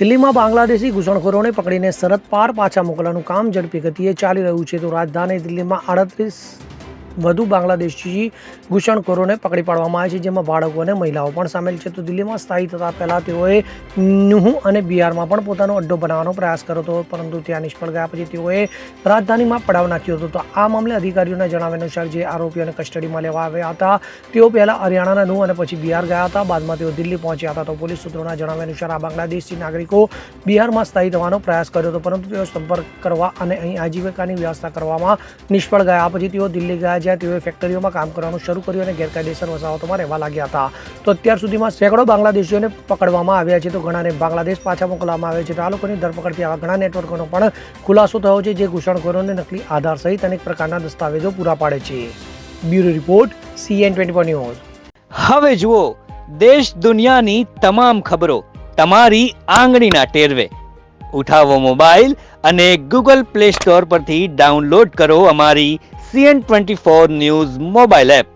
દિલ્હીમાં બાંગ્લાદેશી ઘૂસણખોરોને પકડીને સરહદ પાર પાછા મોકલવાનું કામ ઝડપી ગતિએ ચાલી રહ્યું છે. તો રાજધાની દિલ્હીમાં 38 વધુ બાંગ્લાદેશી ઘૂસણખોરોને પકડી પાડવામાં આવ્યા છે, જેમાં બાળકો અને મહિલાઓ પણ સામેલ છે. તો દિલ્હીમાં સ્થાયી થતા પહેલા તેઓએ ન્યૂ અને બિહારમાં પણ પોતાનો અડ્ડો બનાવવાનો પ્રયાસ કર્યો હતો, પરંતુ ત્યાં નિષ્ફળ ગયા પછી તેઓએ રાજધાનીમાં પડાવ નાખ્યો હતો. તો આ મામલે અધિકારીઓના જણાવ્યા અનુસાર જે આરોપીઓને કસ્ટડીમાં લેવા આવ્યા હતા તેઓ પહેલા હરિયાણાના ન્યૂ અને પછી બિહાર ગયા હતા. બાદમાં તેઓ દિલ્હી પહોંચ્યા હતા. તો પોલીસ સૂત્રોના જણાવ્યા અનુસાર આ બાંગ્લાદેશી નાગરિકો બિહારમાં સ્થાયી થવાનો પ્રયાસ કર્યો હતો, પરંતુ તેઓ સંપર્ક કરવા અને અહીં આજીવિકાની વ્યવસ્થા કરવામાં નિષ્ફળ ગયા. પછી તેઓ દિલ્હી ગયા, જ્યાં તેઓએ ફેક્ટરીઓમાં કામ કરવાનું શરૂ કર્યું અને ગેરકાયદેસર વસાહતોમાં રહેવા લાગ્યા હતા. તો અત્યાર સુધીમાં સેંકડો બાંગ્લાદેશીઓને પકડવામાં આવ્યા છે. તો ઘણાને બાંગ્લાદેશ પાછા મોકલવામાં આવ્યા છે. તો આ લોકોની ધરપકડથી આવા ઘણા નેટવર્કોનો પણ ખુલાસો થયો છે, જે ઘૂસણખોરોને નકલી આધાર સહિત અનેક પ્રકારના દસ્તાવેજો પૂરા પાડે છે. Bureau report CN24 news. હવે જુઓ દેશ દુનિયાની તમામ ખબરો તમારી આંગળીના ટેરવે. ઉઠાવો મોબાઈલ અને Google Play Store પરથી ડાઉનલોડ કરો અમારી CN24 ન્યૂઝ મોબાઈલ એપ.